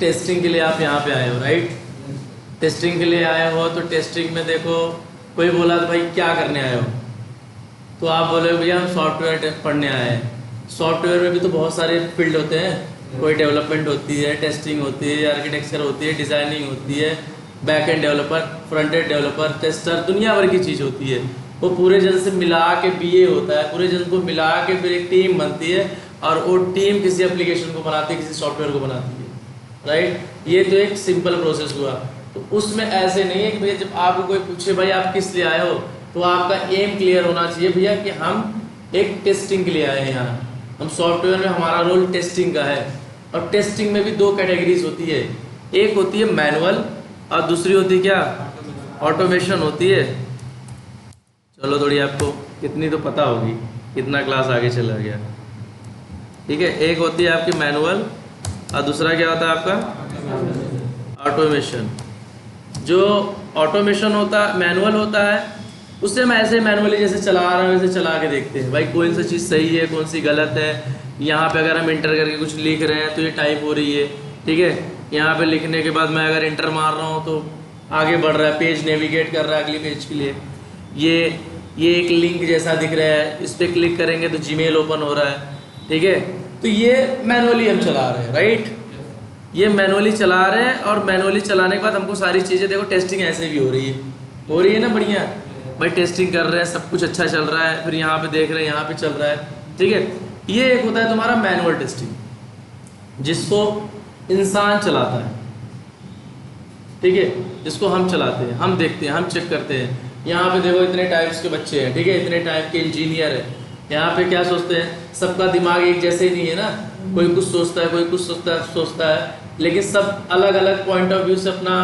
Testing के लिए आप यहाँ पे आए हो, राइट। टेस्टिंग के लिए आए हो तो टेस्टिंग में देखो कोई बोला तो भाई क्या करने आए हो, तो आप बोले भैया हम सॉफ्टवेयर पढ़ने आए हैं। सॉफ्टवेयर में भी तो बहुत सारे फील्ड होते हैं, कोई डेवलपमेंट होती है, टेस्टिंग होती है, आर्किटेक्चर होती है, डिज़ाइनिंग होती है, back end developer, front end developer, tester, दुनिया भर की चीज़ होती है। वो पूरे जन से मिला के बीए होता है, पूरे जन को मिला के फिर एक टीम बनती है और वो टीम किसी एप्लीकेशन को बनाती है, किसी सॉफ्टवेयर को बनाती है, राइट। ये तो एक सिंपल प्रोसेस हुआ। तो उसमें ऐसे नहीं है कि भैया जब आपको कोई पूछे भाई आप किस लिए आए हो, तो आपका एम क्लियर होना चाहिए भैया कि हम एक टेस्टिंग के लिए आए हैं। यहाँ हम सॉफ्टवेयर में हमारा रोल टेस्टिंग का है, और टेस्टिंग में भी दो कैटेगरीज होती है, एक होती है मैनुअल और दूसरी होती है क्या, ऑटोमेशन होती है। चलो थोड़ी आपको कितनी तो पता होगी, कितना क्लास आगे चला गया, ठीक है। एक होती है आपकी मैनुअल और दूसरा क्या होता है आपका ऑटोमेशन। जो ऑटोमेशन होता है, मैनुअल होता है, उससे हम ऐसे मैनुअली जैसे चला रहे हैं वैसे चला के देखते हैं भाई कौन सी चीज़ सही है कौन सी गलत है। यहाँ पे अगर हम इंटर करके कुछ लिख रहे हैं तो ये टाइप हो रही है, ठीक है। यहाँ पे लिखने के बाद मैं अगर इंटर मार रहा हूँ तो आगे बढ़ रहा है, पेज नेविगेट कर रहा है अगली पेज के लिए। ये एक लिंक जैसा दिख रहा है, इस पर क्लिक करेंगे तो जीमेल ओपन हो रहा है, ठीक है। तो ये मैनुअली हम चला रहे हैं, राइट। ये मैनुअली चला रहे हैं, और मैनुअली चलाने के बाद हमको सारी चीज़ें देखो टेस्टिंग ऐसे भी हो रही है ना, बढ़िया भाई टेस्टिंग कर रहे हैं, सब कुछ अच्छा चल रहा है, फिर यहाँ पे देख रहे हैं यहाँ पे चल रहा है, ठीक है। ये एक होता है तुम्हारा मैनुअल टेस्टिंग, जिसको इंसान चलाता है, ठीक है, जिसको हम चलाते हैं, हम देखते हैं, हम चेक करते हैं। यहाँ पे देखो इतने टाइप्स के बच्चे हैं, ठीक है, इतने टाइप के इंजीनियर है। यहाँ पे क्या सोचते हैं, सबका दिमाग एक जैसे ही नहीं है ना, कोई कुछ सोचता है, कोई कुछ सोचता है, लेकिन सब अलग अलग पॉइंट ऑफ व्यू से अपना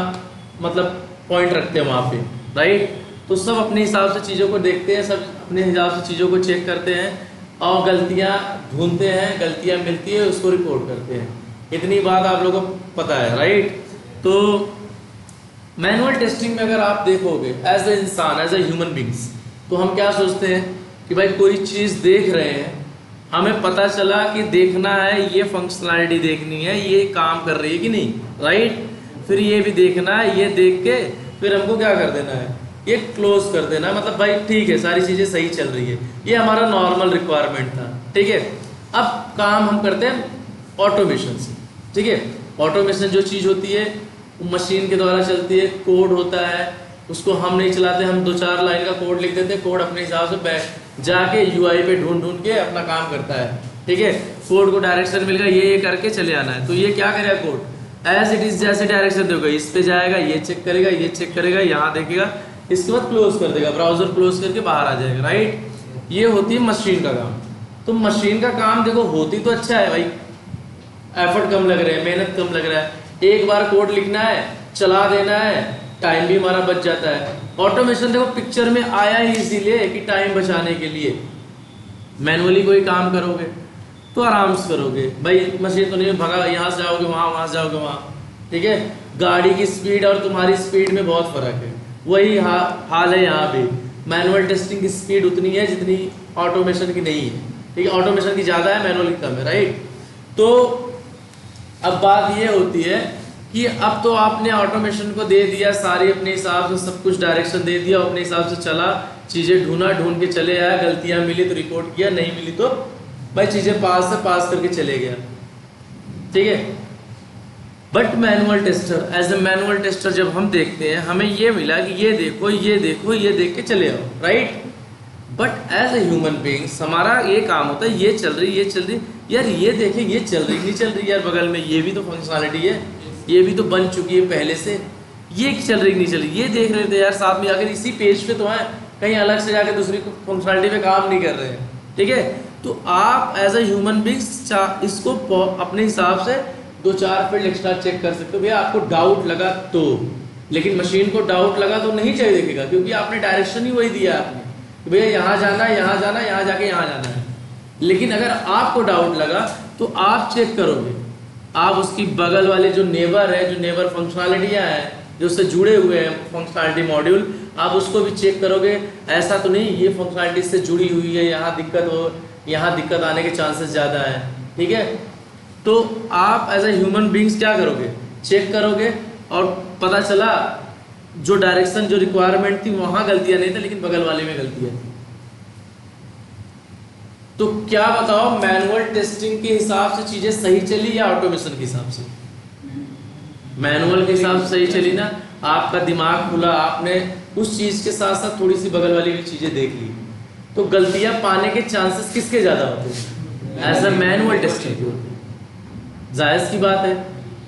मतलब पॉइंट रखते हैं वहाँ पे, राइट। तो सब अपने हिसाब से चीज़ों को देखते हैं, सब अपने हिसाब से चीज़ों को चेक करते हैं और गलतियाँ ढूंढते हैं, गलतियाँ मिलती है उसको रिपोर्ट करते हैं। इतनी बात आप लोगों को पता है, राइट। तो मैनुअल टेस्टिंग में अगर आप देखोगे एज ए इंसान, एज ए ह्यूमन बींग्स, तो हम क्या सोचते हैं कि भाई कोई चीज़ देख रहे हैं, हमें पता चला कि देखना है, ये फंक्शनैलिटी देखनी है, ये काम कर रही है कि नहीं, राइट। फिर ये भी देखना है, ये देख के फिर हमको क्या कर देना है, ये क्लोज कर देना है, मतलब भाई ठीक है सारी चीज़ें सही चल रही है। ये हमारा नॉर्मल रिक्वायरमेंट था, ठीक है। अब काम हम करते हैं ऑटोमेशन से, ठीक है। ऑटोमेशन जो चीज़ होती है वो मशीन के द्वारा चलती है, कोड होता है, उसको हम नहीं चलाते, हम 2-4 लाइन का कोड लिख देते हैं, कोड अपने हिसाब से जाके यूआई पे ढूंढ के अपना काम करता है, ठीक है। कोड को डायरेक्शन मिल गया, ये करके चले आना है, तो ये क्या करेगा कोड एज इट इज, जैसे डायरेक्शन दोगे इस पे जाएगा, ये चेक करेगा, ये चेक करेगा, यहाँ देखेगा, इसके बाद क्लोज कर देगा, ब्राउजर क्लोज करके बाहर आ जाएगा, राइट। ये होती है मशीन का काम। तो मशीन का काम देखो होती तो अच्छा है भाई, एफर्ट कम लग रहा है, मेहनत कम लग रहा है, एक बार कोड लिखना है, चला देना है, टाइम भी हमारा बच जाता है। ऑटोमेशन देखो पिक्चर में आया ही इसीलिए कि टाइम बचाने के लिए। मैनुअली कोई काम करोगे तो आराम से करोगे भाई, मशीन तो नहीं भगा, यहाँ से जाओगे वहाँ, वहाँ से जाओगे वहाँ, ठीक है। गाड़ी की स्पीड और तुम्हारी स्पीड में बहुत फर्क है, वही हाल है यहाँ पे। मैनुअल टेस्टिंग की स्पीड उतनी है जितनी ऑटोमेशन की नहीं है, ठीक है। ऑटोमेशन की ज़्यादा है, मैनुअल की कम है, राइट। तो अब बात ये होती है कि अब तो आपने ऑटोमेशन को दे दिया सारी अपने हिसाब से, सब कुछ डायरेक्शन दे दिया, अपने हिसाब से चला, चीज़ें ढूंढ के चले आया, गलतियाँ मिली तो रिपोर्ट किया, नहीं मिली तो भाई चीज़ें पास करके चले गया, ठीक है। But manual tester, as a manual tester जब हम देखते हैं, हमें ये मिला कि ये देखो, ये देखो, ये देख के चले आओ, right. But as a human beings हमारा ये काम होता है, ये चल रही यार, ये देखें, ये चल रही नहीं चल रही यार, बगल में ये भी तो फंक्शनैलिटी है, ये भी तो बन चुकी है पहले से, ये चल रही नहीं चल रही, ये देख रहे थे यार साथ में आकर, इसी पेज पे तो है, कहीं अलग से जाकर दूसरी फंक्शनैलिटी पे काम नहीं कर रहे हैं, ठीक है। तो आप एज ए ह्यूमन बींग्स इसको अपने हिसाब से 2-4 फील्ड एक्स्ट्रा चेक कर सकते हो। भैया आपको डाउट लगा तो, लेकिन मशीन को डाउट लगा तो नहीं चाहिए देखेगा, क्योंकि आपने डायरेक्शन ही वही दिया आपने कि भैया यहाँ जाना है, यहाँ जाना है, यहाँ जाके यहाँ जाना है। लेकिन अगर आपको डाउट लगा तो आप चेक करोगे, आप उसकी बगल वाले जो नेबर है, जो नेबर फंक्शनैलिटियाँ हैं, जो उससे जुड़े हुए हैं फंक्शनैलिटी मॉड्यूल, आप उसको भी चेक करोगे। ऐसा तो नहीं ये फंक्शनैलिटी से जुड़ी हुई है, यहाँ दिक्कत आने के चांसेस ज़्यादा हैं, ठीक है। तो आप एज ए ह्यूमन बींग्स क्या करोगे, चेक करोगे और पता चला जो डायरेक्शन जो रिक्वायरमेंट थी वहां गलतियां नहीं थी, लेकिन बगल वाले में गलतियां थी, तो क्या बताओ मैनुअल टेस्टिंग के हिसाब से चीजें सही चली या ऑटोमेशन के हिसाब से? मैनुअल के हिसाब से सही चली ना। आपका दिमाग खुला, आपने उस चीज के साथ साथ थोड़ी सी बगल वाली भी चीजें देख ली, तो गलतियां पाने के चांसेस किसके ज्यादा होते हैं? एज अ मैनुअल टेस्टिंग के होते हैं। जायज की बात है,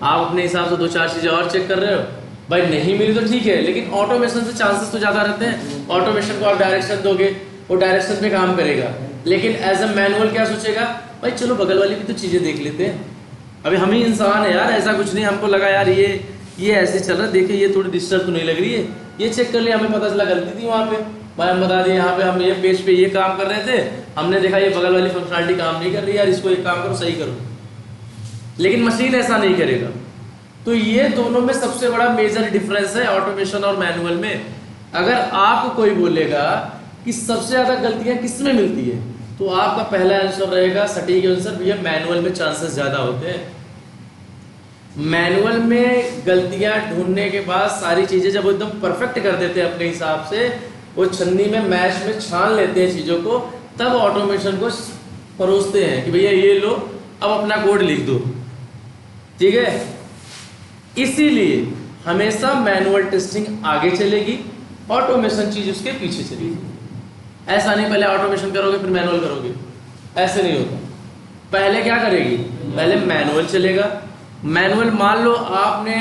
आप अपने हिसाब से 2-4 चीजें और चेक कर रहे हो, भाई नहीं मिली तो ठीक है, लेकिन ऑटोमेशन से चांसेस तो ज्यादा रहते हैं। ऑटोमेशन को आप डायरेक्शन दोगे, वो डायरेक्शन पे काम करेगा, लेकिन एज अ मैनुअल क्या सोचेगा, भाई चलो बगल वाली भी तो चीजें देख लेते हैं, अभी हम ही इंसान है यार, ऐसा कुछ नहीं, हमको लगा यार ये ऐसे चल रहा है, देखिए ये थोड़ी डिस्टर्ब तो नहीं लग रही है, ये चेक कर लिया, हमें पता चला गलती थी वहाँ पे, भाई हम बता दिए यहाँ पे हम ये पेज पे ये काम कर रहे थे, हमने देखा ये बगल वाली फंक्शनलिटी काम नहीं कर रही यार, इसको एक काम करो सही करो, लेकिन मशीन ऐसा नहीं करेगा। तो ये दोनों में सबसे बड़ा मेजर डिफरेंस है ऑटोमेशन और मैनुअल में। अगर आपको कोई बोलेगा कि सबसे ज्यादा गलतियां किस में मिलती है, तो आपका पहला आंसर रहेगा सटीक आंसर, भैया मैनुअल में चांसेस ज्यादा होते हैं। मैनुअल में गलतियां ढूंढने के बाद सारी चीजें जब वो एकदम परफेक्ट कर देते हैं अपने हिसाब से, वो छन्नी में मैश में छान लेते हैं चीजों को, तब ऑटोमेशन को परोसते हैं कि भैया ये लो अब अपना कोड लिख दो, ठीक है। इसीलिए हमेशा मैनुअल टेस्टिंग आगे चलेगी, ऑटोमेशन चीज उसके पीछे चलेगी। ऐसा नहीं पहले ऑटोमेशन करोगे फिर मैनुअल करोगे, ऐसे नहीं होता। पहले क्या करेगी, पहले मैनुअल चलेगा। मैनुअल मान लो आपने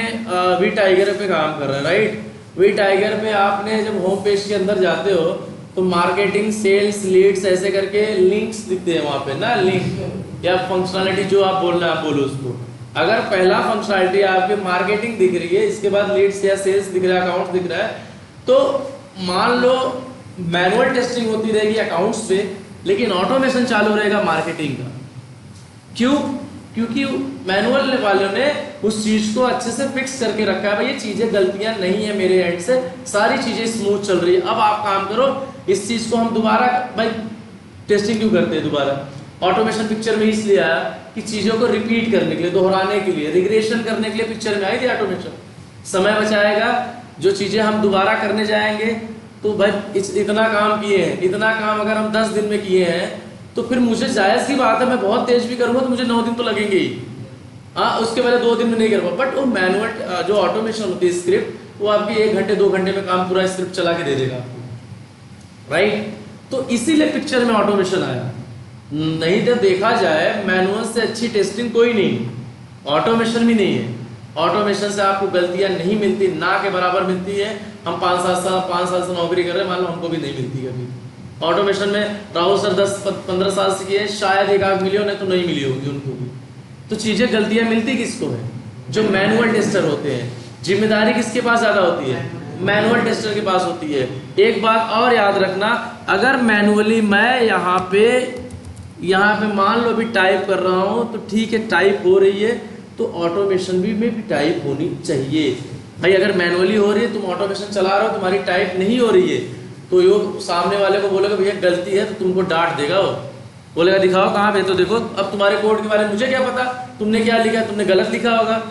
वी टाइगर पे काम कर रहे हैं, राइट, वी टाइगर पे आपने जब होम पेज के अंदर जाते हो तो मार्केटिंग, सेल्स, लीड्स ऐसे करके लिंक्स दिखते हैं वहां पे ना, लिंक या फंक्शनलिटी जो आप बोल रहे हैं आप बोलो उसको। अगर पहला फंक्शनलिटी आपकी मार्केटिंग दिख रही है, इसके बाद लीड्स या सेल्स दिख रहा है, अकाउंट्स दिख रहा है, तो मान लो मैनुअल टेस्टिंग होती रहेगी अकाउंट्स पे, लेकिन ऑटोमेशन चालू रहेगा मार्केटिंग का। क्यों? क्योंकि मैनुअल वालों ने उस चीज को अच्छे से फिक्स करके रखा है, भाई ये चीजें गलतियां नहीं है मेरे एंड से, सारी चीजें स्मूथ चल रही है, अब आप काम करो इस चीज को हम दोबारा, भाई टेस्टिंग क्यों करते हैं दोबारा? ऑटोमेशन पिक्चर में इसलिए आया कि चीजों को रिपीट करने के लिए, दोहराने के लिए, रिग्रेशन करने के लिए पिक्चर में आई थी ऑटोमेशन। समय बचाएगा, जो चीजें हम दोबारा करने जाएंगे तो भाई इतना काम किए हैं, इतना काम अगर हम 10 दिन में किए हैं तो फिर मुझे जायज सी बात है मैं बहुत तेज भी करूंगा तो मुझे 9 दिन तो लगेंगे ही, हाँ, उसके पहले 2 दिन में नहीं कर पाऊँ। बट वो मैनुअल जो ऑटोमेशन होती है स्क्रिप्ट, वो आपकी 1 घंटे 2 घंटे में काम पूरा स्क्रिप्ट चला के दे देगा आपको, राइट। तो इसीलिए पिक्चर में ऑटोमेशन आया। नहीं तो देखा जाए मैनुअल से अच्छी टेस्टिंग कोई नहीं, ऑटोमेशन भी नहीं है। ऑटोमेशन से आपको गलतियां नहीं मिलती, ना के बराबर मिलती है। हम 5 साल से नौकरी कर रहे हैं, मान लो हमको भी नहीं मिलती कभी। ऑटोमेशन में राहुल सर 10-15 साल से किए, शायद एक आध मिली हो, नहीं तो नहीं मिली होगी उनको भी। तो चीजें गलतियां मिलती किसको है? जो मैनुअल टेस्टर होते हैं। जिम्मेदारी किसके पास ज्यादा होती है? मैनुअल टेस्टर के पास होती है। एक बात और याद रखना, अगर मैनुअली मैं यहाँ पे मान लो अभी टाइप कर रहा हूँ तो ठीक है, टाइप हो रही है, तो ऑटोमेशन में भी टाइप होनी चाहिए। भाई अगर मैनुअली हो रही है, तुम ऑटोमेशन चला रहे हो, तुम्हारी टाइप नहीं हो रही है, तो यो सामने वाले को बोलेगा भैया गलती है, तो तुमको डांट देगा, वो बोलेगा दिखाओ कहाँ पे, तो देखो अब तुम्हारे कोड के बारे में मुझे क्या पता, तुमने क्या लिखा, तुमने गलत लिखा होगा।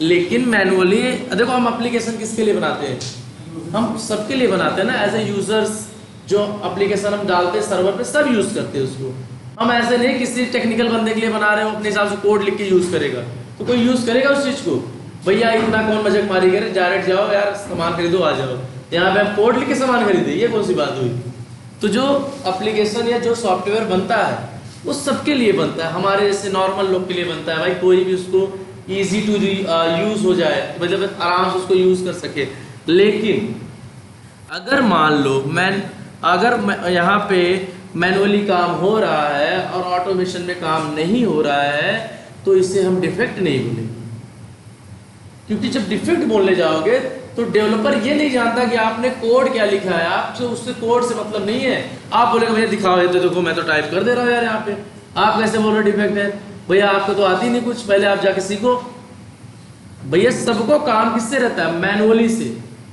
लेकिन मैनुअली देखो, हम एप्लीकेशन किसके लिए बनाते हैं? हम सबके लिए बनाते हैं ना, एज ए यूजर्स। जो एप्लीकेशन हम डालते हैं सर्वर पे, सब यूज करते हैं उसको। हम ऐसे नहीं किसी टेक्निकल बंदे के लिए बना रहे हो, अपने हिसाब से कोड लिख के यूज करेगा, तो कोई यूज करेगा उस चीज को? भैया इतना कौन मजाक मारी करे, डायरेक्ट जाओ यार सामान खरीदो आ जाओ, यहाँ पे हम कोड लिख के सामान खरीदे, ये कौन सी बात हुई? तो जो एप्लीकेशन या जो सॉफ्टवेयर बनता है वो सबके लिए बनता है, हमारे जैसे नॉर्मल लोग के लिए बनता है। भाई कोई भी उसको इजी टू यूज हो जाए, मतलब आराम से उसको यूज कर सके। लेकिन अगर मान लो अगर यहाँ पे मैनुअली काम हो रहा है और ऑटोमेशन में काम नहीं हो रहा है, तो इसे हम डिफेक्ट नहीं बोलेंगे। क्योंकि जब डिफेक्ट बोलने जाओगे तो डेवलपर ये नहीं जानता कि आपने कोड क्या लिखा है, आपसे उससे कोड से मतलब नहीं है। आप बोलेगा भैया दिखाओ, ये तो देखो मैं तो टाइप कर दे रहा हूँ यार यहाँ पे, आप कैसे बोल रहे डिफेक्ट है? भैया आपको तो आती नहीं कुछ, पहले आप जाके सीखो। भैया सबको काम किससे रहता है? मैनुअली से।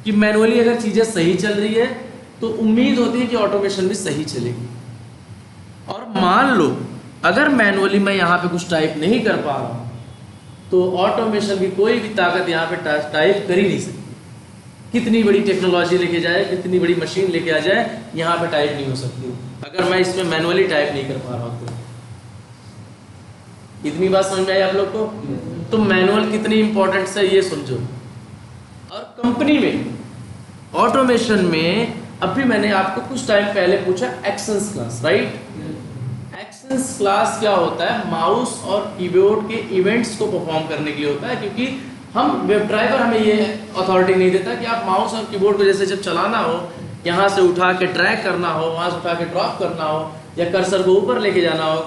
कि मैनुअली अगर चीजें सही चल रही है तो उम्मीद होती है कि ऑटोमेशन भी सही चलेगी। और मान लो अगर मैनुअली मैं यहाँ पे कुछ टाइप नहीं कर पा रहा हूँ, तो ऑटोमेशन की कोई भी ताकत यहाँ पे टाइप कर ही नहीं सकती। कितनी बड़ी टेक्नोलॉजी लेके जाए, कितनी बड़ी मशीन लेके आ जाए, यहाँ पे टाइप नहीं हो सकती अगर मैं इसमें मैनुअली टाइप नहीं कर पा रहा हूँ तो। इतनी बात समझ में आई आप लोग को? तो मैनुअल कितनी इंपॉर्टेंट है ये समझो। और कंपनी में ऑटोमेशन में अभी मैंने आपको कुछ टाइम पहले पूछा actions class, right? Actions class क्या होता है? माउस और कीबोर्ड के इवेंट्स को परफॉर्म करने के लिए होता है, क्योंकि हम वेब ड्राइवर हमें ये अथॉरिटी नहीं देता कि आप माउस और कीबोर्ड को जैसे जब चलाना हो, यहाँ से उठा के ड्रैग करना हो, वहाँ से उठा के ड्रॉप करना हो, या कर्सर को ऊपर लेके जाना हो,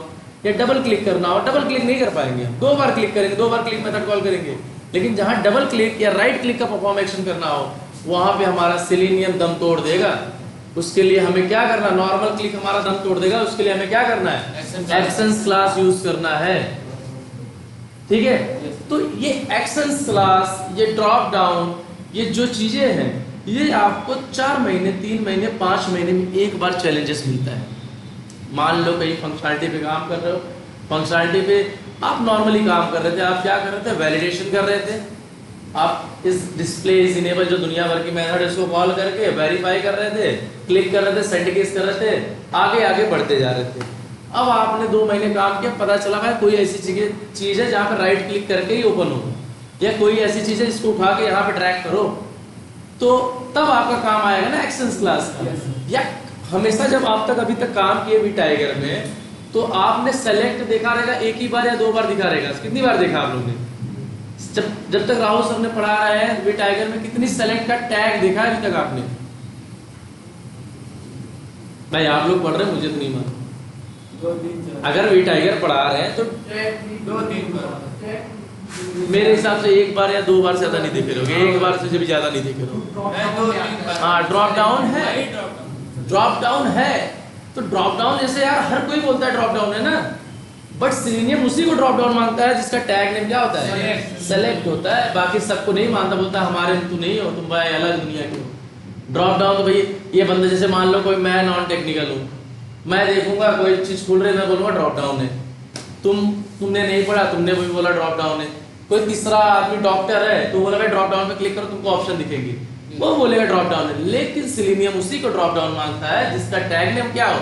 या डबल क्लिक करना हो। डबल क्लिक नहीं कर पाएंगे, 2 बार क्लिक करेंगे, 2 बार क्लिक मेथड कॉल करेंगे। लेकिन जहाँ डबल क्लिक या राइट क्लिक का परफॉर्म एक्शन करना हो, वहाँ पे हमारा सेलेनियम दम तोड़ देगा। उसके लिए हमें क्या करना? नॉर्मल क्लिक हमारा दम तोड़ देगा, उसके लिए हमें क्या करना है? एक्शंस क्लास यूज करना है, ठीक है? तो ये एक्शंस क्लास, ये ड्रॉप डाउन, ये जो चीजें हैं, ये आपको 4 महीने, 3 महीने, 5 महीने में एक बार चैलेंजेस मिलता है। मान लो कहीं फंक्शनलिटी पे काम कर रहे हो, फंक्शनलिटी पे आप नॉर्मली काम कर रहे थे, आप क्या कर रहे थे? वैलिडेशन कर रहे थे। आप इस डिस्प्ले इज इनेबल जो दुनिया भर की मेथड है उसको कॉल करके वेरीफाई कर रहे थे, क्लिक कर रहे थे, सेंड केस कर रहे थे, आगे आगे बढ़ते जा रहे थे। अब आपने 2 महीने काम किया, पता चला भाई कोई ऐसी चीज है जहाँ पे राइट क्लिक करके ही ओपन हो, या कोई ऐसी चीज है जिसको उठा के यहाँ पे ड्रैग करो, तो तब आपका काम आएगा ना एक्शंस क्लास का। या हमेशा जब आप अभी तक काम किए भी टाइगर में, तो आपने सेलेक्ट देखा रहेगा 1 ही बार या 2 बार दिखा रहेगा। कितनी बार देखा आप लोगों ने? जब तक राहुल सर ने पढ़ा रहे हैं वी टाइगर में, कितनी सेलेक्ट का टैग देखा है अभी तक आपने? भाई आप लोग पढ़ रहे हैं, मुझे तो नहीं मालूम। अगर वी टाइगर पढ़ा रहे हैं तो 2-3 बार, मेरे हिसाब से 1 बार या 2 बार से ज्यादा नहीं देखे रहोगे, 1 बार से भी ज्यादा नहीं देखे रहोगे। हाँ, ड्रॉप डाउन है, ड्रॉप डाउन है। तो ड्रॉप डाउन जैसे यार हर कोई बोलता है ड्रॉप डाउन है ना, बट सेलेनियम उसी को ड्रॉप डाउन मांगता है जिसका टैग नेम क्या होता है? सेलेक्ट होता है। बाकी सबको नहीं मानता, बोलता है हमारे में तू नहीं हो, तुम भाई अलग दुनिया के हो। ड्रॉप डाउन तो भाई ये बंदा, जैसे मान लो कोई मैं नॉन टेक्निकल हूँ, मैं देखूंगा कोई चीज खुल रही है, मैं बोलूँगा ड्रॉप डाउन है। तुमने नहीं पढ़ा, तुमने भी बोला ड्रॉप डाउन है। कोई तीसरा आदमी डॉक्टर है तो बोला भाई ड्रॉप डाउन पे क्लिक करो, तुमको ऑप्शन दिखेंगे, वो बोलेगा ड्रॉप डाउन है। लेकिन सेलेनियम उसी को ड्रॉप डाउन मांगता है जिसका टैग नेम क्या हो?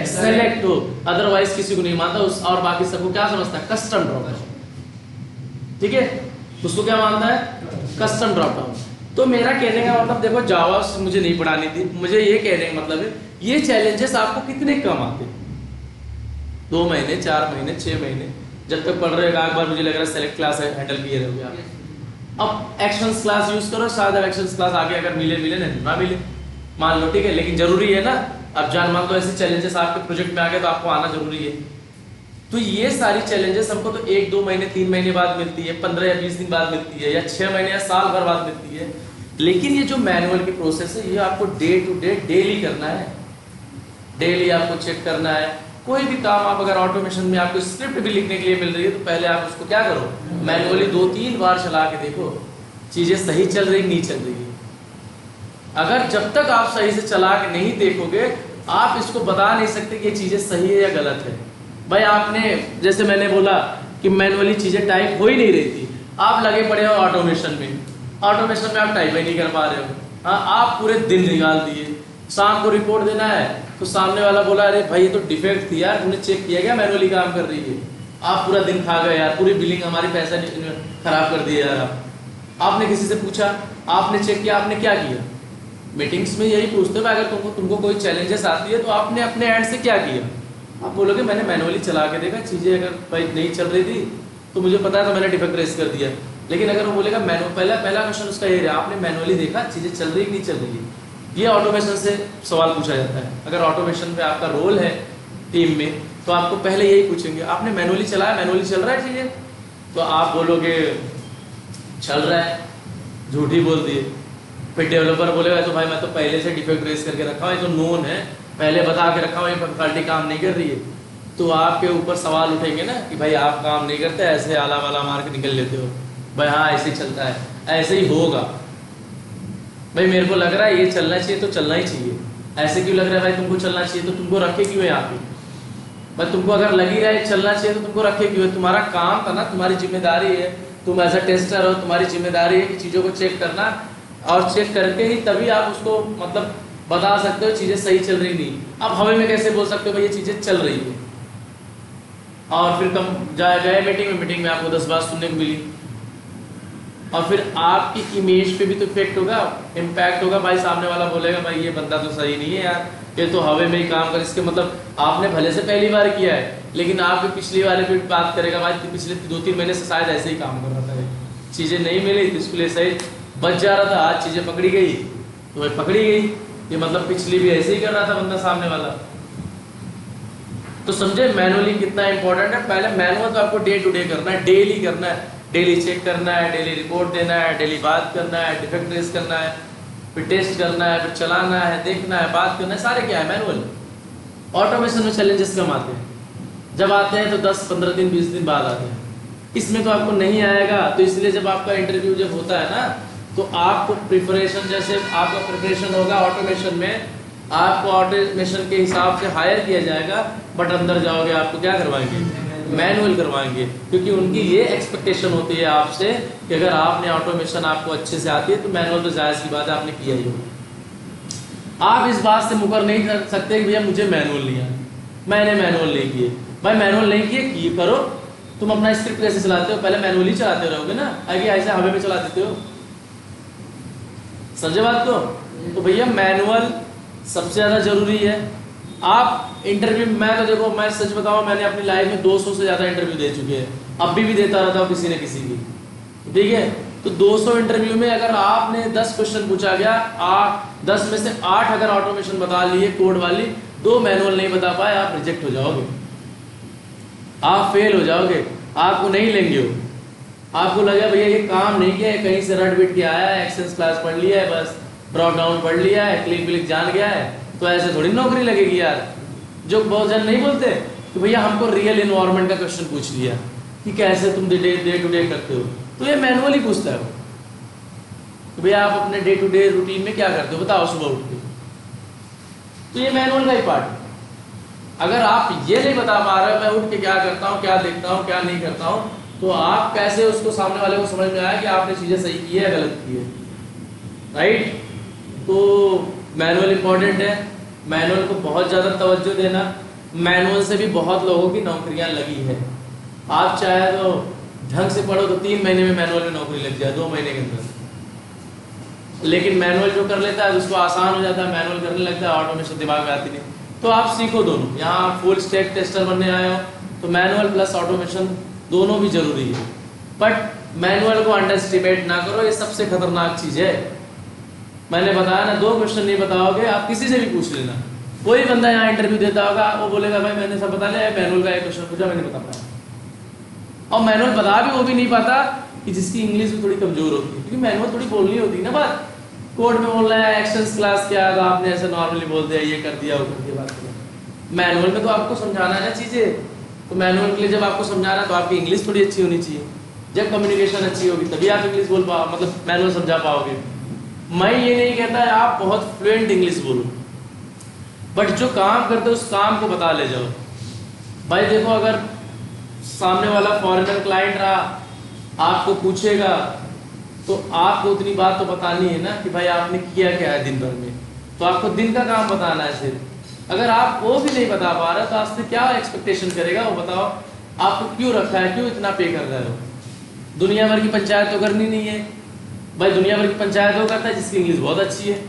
सेलेक्ट हो। अदरवाइज किसी को नहीं मानता उस, और बाकी सबको क्या समझता है? कस्टम ड्रॉप डाउन, ठीक है? उसको क्या मानता है? Custom drop down. तो मेरा कहने का मतलब देखो, जावा मुझे नहीं पढ़ानी थी, मुझे ये कहने का मतलब है ये चैलेंजेस आपको कितने कम आते? 2 महीने, 4 महीने, 6 महीने जब तक पढ़ रहे हो, एक बार मुझे लग रहा है सेलेक्ट क्लास हैंडल किए रहोगे आप। अब एक्शंस क्लास यूज करो, शायद एक्शंस क्लास आगे अगर मिले नहीं ना मिले, मान लो, ठीक है? लेकिन जरूरी है ना, अब जान मान लो ऐसे चैलेंजेस आपके प्रोजेक्ट में आ गए तो आपको आना जरूरी है। तो ये सारी चैलेंजेस हमको तो 1, 2 महीने, 3 महीने बाद मिलती है, 15 या 20 दिन बाद मिलती है, या 6 महीने या साल भर बाद मिलती है। लेकिन ये जो मैनुअल की प्रोसेस है, ये आपको डे टू डे डेली करना है, डेली आपको चेक करना है। कोई भी काम आप अगर ऑटोमेशन में आपको स्क्रिप्ट भी लिखने के लिए मिल रही है, तो पहले आप उसको क्या करो? मैनुअली 2-3 बार चला के देखो चीजें सही चल रही नहीं चल रही है। अगर जब तक आप सही से चला के नहीं देखोगे, आप इसको बता नहीं सकते कि ये चीजें सही है या गलत है। भाई आपने, जैसे मैंने बोला कि मैनुअली चीजें टाइप हो ही नहीं रही थी, आप लगे पड़े हो ऑटोमेशन में, ऑटोमेशन में आप टाइप ही नहीं कर पा रहे हो। हाँ, आप पूरे दिन निकाल दिए, शाम को रिपोर्ट देना है तो सामने वाला बोला अरे भाई ये तो डिफेक्ट थी यार, तुमने चेक किया क्या मैनुअली काम कर रही है? आप पूरा दिन खा गए यार, पूरी बिलिंग हमारी पैसा खराब कर दिया यार। आपने किसी से पूछा, आपने चेक किया, आपने क्या किया? मीटिंग्स में यही पूछते हो, अगर तुमको कोई चैलेंजेस आती है तो आपने अपने एंड से क्या किया? आप बोलोगे मैंने मैनुअली चला के देखा, चीज़ें अगर भाई नहीं चल रही थी तो मुझे पता है तो मैंने डिफेक्ट रेस कर दिया। लेकिन अगर वो बोलेगा पहला क्वेश्चन उसका ये रहा, आपने मैनुअली देखा चीज़ें चल रही कि नहीं चल रही है? ये ऑटोमेशन से सवाल पूछा जाता है। अगर ऑटोमेशन पे आपका रोल है टीम में, तो आपको पहले यही पूछेंगे, आपने मैनुअली चलाया, मैनुअली चल रहा है चीज़ें? तो आप बोलोगे चल रहा है, झूठ ही बोल दिए। फिर डेवलपर बोलेगा तो भाई मैं तो पहले से डिफेक्ट रेस करके रखा हूँ, ये तो नोन है, पहले बता के रखा हूँ ये फंक्शनलिटी काम नहीं कर रही है। तो आपके ऊपर सवाल उठेंगे ना कि भाई आप काम नहीं करते, ऐसे आला वाला मार के निकल लेते हो। भाई हाँ ऐसे ही चलता है, ऐसे ही होगा। भाई मेरे को लग रहा है ये चलना चाहिए तो चलना ही चाहिए, ऐसे क्यों लग रहा है भाई तुमको चलना चाहिए तो तुमको रखे क्यों है यहाँ पे? भाई तुमको अगर लग ही रहा है चलना चाहिए तो तुमको रखे क्यों है? तुम्हारा काम था ना, तुम्हारी जिम्मेदारी है तुम एज अ टेस्टर हो, तुम्हारी जिम्मेदारी है कि चीज़ों को चेक करना, और चेक करके ही तभी आप उसको मतलब बता सकते हो चीज़ें सही चल रही नहीं। अब हमें में कैसे बोल सकते हो भाई ये चीज़ें चल रही है, और फिर कम जाए गए मीटिंग में आपको 10 बात सुनने को मिली, और फिर आपकी इमेज पे भी तो इफेक्ट होगा, इम्पैक्ट होगा। भाई सामने वाला बोलेगा भाई ये बंदा तो सही नहीं है यार, ये तो हवे में ही काम कर, इसके मतलब आपने भले से पहली बार किया है, लेकिन आपके पिछली वाले भी बात करेगा भाई पिछले 2-3 महीने से शायद ऐसे ही काम कर रहा था, चीज़ें नहीं मिली तो इसके लिए सही बच जा रहा था, आज चीज़ें पकड़ी गई तो भाई पकड़ी गई, ये मतलब पिछली भी ऐसे ही कर रहा था बंदा सामने वाला। तो समझे मैनुअली कितना इंपॉर्टेंट है। पहले मैनुअल तो आपको डे टू डे करना है, डेली करना है, डेली चेक करना है, डेली रिपोर्ट देना है, डेली बात करना है, डिफेक्ट ट्रेस करना है, फिर टेस्ट करना है, फिर चलाना है, देखना है, बात करना है, सारे क्या है मैनुअल। ऑटोमेशन में चैलेंजेस कम आते हैं, जब आते हैं तो 10-15 दिन 20 दिन बाद आते हैं, इसमें तो आपको नहीं आएगा। तो इसलिए जब आपका इंटरव्यू जब होता है ना, तो आपको प्रिपरेशन, जैसे आपका प्रिपरेशन होगा ऑटोमेशन में, आपको ऑटोमेशन के हिसाब से हायर किया जाएगा, बट अंदर जाओगे आपको क्या करवाएंगे, मैनुअल करवाएंगे, क्योंकि उनकी ये एक्सपेक्टेशन होती है आपसे कि अगर आपने ऑटोमेशन आपको अच्छे से आती है तो मैनुअल तो जायज़ की बात है आपने किया ही होगा। आप इस बात से मुकर नहीं कर सकते कि भैया मुझे मैनुअल नहीं आया, मैंने मैनुअल नहीं किए। भाई मैनुअल नहीं किए करो, तुम अपना स्क्रिप्ट कैसे चलाते हो, पहले मैनुअली चलाते रहोगे ना, आगे ऐसे हवे में चला देते हो, समझे बात को। तो भैया मैनुअल सबसे ज़्यादा ज़रूरी है। आप इंटरव्यू, मैं तो देखो मैं सच बताऊं, मैंने अपनी लाइफ में 200 से ज़्यादा इंटरव्यू दे चुके हैं, अब भी देता रहता हूँ किसी न किसी की, ठीक है। तो 200 इंटरव्यू में अगर आपने 10 क्वेश्चन पूछा गया, 10 में से 8 अगर ऑटोमेशन बता लिए कोड वाली, 2 मैनुअल नहीं बता पाए, आप रिजेक्ट हो जाओगे, आप फेल हो जाओगे, आपको नहीं लेंगे वो। आपको लगा भैया ये काम नहीं किया है, कहीं से रट बिट के आया है, एक्सेस क्लास पढ़ लिया है, बस ड्रॉप डाउन पढ़ लिया है, क्लिक क्लिक जान गया है, तो ऐसे थोड़ी नौकरी लगेगी यार। जो बहुत जन नहीं बोलते कि भैया हमको रियल इन्वायरमेंट का क्वेश्चन पूछ लिया कि कैसे तुम डे टू डे करते हो, तो ये मैनुअली पूछता है वो, तो भैया आप अपने डे टू डे रूटीन में क्या करते हो बताओ सुबह उठ के, तो ये मैनुअल का ही पार्ट है। अगर आप ये नहीं बता पा रहे हो मैं उठ के क्या करता हूँ, क्या देखता हूँ, क्या नहीं करता हूँ, तो आप कैसे उसको सामने वाले को समझ में आया कि आपने चीज़ें सही की है या गलत की है, राइट। तो मैनुअल इंपॉर्टेंट है, मैनुअल को बहुत ज़्यादा तवज्जो देना। मैनुअल से भी बहुत लोगों की नौकरियां लगी है, आप चाहे तो ढंग से पढ़ो तो 3 महीने में मैनुअल में नौकरी लग जाए, 2 महीने के अंदर। लेकिन मैनुअल जो कर लेता है उसको आसान हो जाता है, मैनुअल करने लगता है, ऑटोमेशन दिमाग में आती नहीं। तो आप सीखो दोनों, यहाँ आप फुल स्टैक टेस्टर बनने आए हो तो मैनुअल प्लस ऑटोमेशन दोनों भी जरूरी है, बट मैनुअल को अंडर एस्टिमेट ना करो, ये सबसे खतरनाक चीज़ है। मैंने बताया ना, 2 क्वेश्चन नहीं बताओगे, आप किसी से भी पूछ लेना, कोई बंदा यहाँ इंटरव्यू देता होगा वो बोलेगा भाई मैंने सब बता लिया, मैनुअल का एक क्वेश्चन पूछा मैंने बता पाया। और मैनुअल बता भी वो भी नहीं पाता कि जिसकी इंग्लिश भी थोड़ी कमजोर होती है, क्योंकि मैनुअल थोड़ी बोलनी होती है ना बात, कोड में बोल रहा है एक्शंस क्लास क्या है, तो आपने ऐसे नॉर्मली बोल दिया, ये कर दिया वो कर दिया, बात कर। मैनुअल में तो आपको समझाना है ना चीज़ें, तो मैनुअल के लिए जब आपको समझाना है तो आपकी इंग्लिश थोड़ी अच्छी होनी चाहिए, जब कम्युनिकेशन अच्छी होगी तभी आप इंग्लिश बोल पाओ, मतलब मैनुअल समझा पाओगे। मैं ये नहीं कहता है आप बहुत फ्लुएंट इंग्लिश बोलो, बट जो काम करते हो उस काम को बता ले जाओ। भाई देखो अगर सामने वाला फॉरेनर क्लाइंट रहा, आपको पूछेगा तो आपको उतनी बात तो बतानी है ना कि भाई आपने किया क्या है दिन भर में, तो आपको दिन का काम बताना है सिर्फ। अगर आप वो भी नहीं बता पा रहे तो आपसे क्या एक्सपेक्टेशन करेगा वो बताओ, आपको क्यों रखा है, क्यों इतना पे कर रहे हो। दुनिया भर की पंचायत तो करनी नहीं है भाई, दुनिया भर की पंचायत वो करता है जिसकी इंग्लिश बहुत अच्छी है,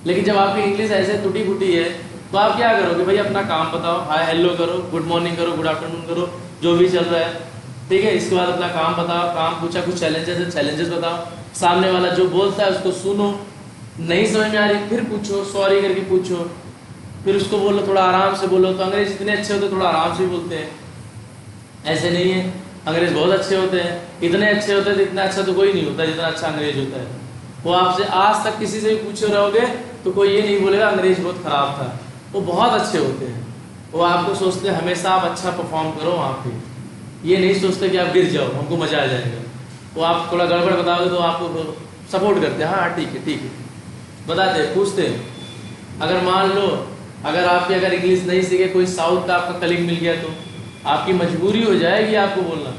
लेकिन जब आपकी इंग्लिश ऐसे टूटी फूटी है तो आप क्या करोगे भाई, अपना काम बताओ, हाय हेलो करो, गुड मॉर्निंग करो, गुड आफ्टरनून करो, जो भी चल रहा है, ठीक है। इसके बाद अपना काम बताओ, काम पूछा कुछ चैलेंजेस है, चैलेंजेस बताओ, सामने वाला जो बोलता है उसको सुनो, नहीं समझ में आ रही फिर पूछो, सॉरी करके पूछो, फिर उसको बोलो थोड़ा आराम से बोलो। तो अंग्रेज इतने अच्छे होते थोड़ा आराम से बोलते हैं, ऐसे नहीं है, अंग्रेज बहुत अच्छे होते हैं, इतने अच्छे होते हैं तो इतना अच्छा तो कोई नहीं होता जितना अच्छा अंग्रेज होता है। वो आपसे आज तक किसी से भी पूछे रहोगे तो कोई ये नहीं बोलेगा अंग्रेज बहुत ख़राब था, वो बहुत अच्छे होते हैं। वो आपको सोचते हैं हमेशा आप अच्छा परफॉर्म करो वहाँ पे, ये नहीं सोचते कि आप गिर जाओ हमको मज़ा आ जाएगा। वो आप थोड़ा गड़बड़ बताओगे तो आपको सपोर्ट करते हैं, हाँ ठीक है बताते हैं, पूछते हैं। अगर मान लो अगर आपकी अगर इंग्लिश नहीं सीखे, कोई साउथ का आपका कलीग मिल गया तो आपकी मजबूरी हो जाएगी आपको बोलना,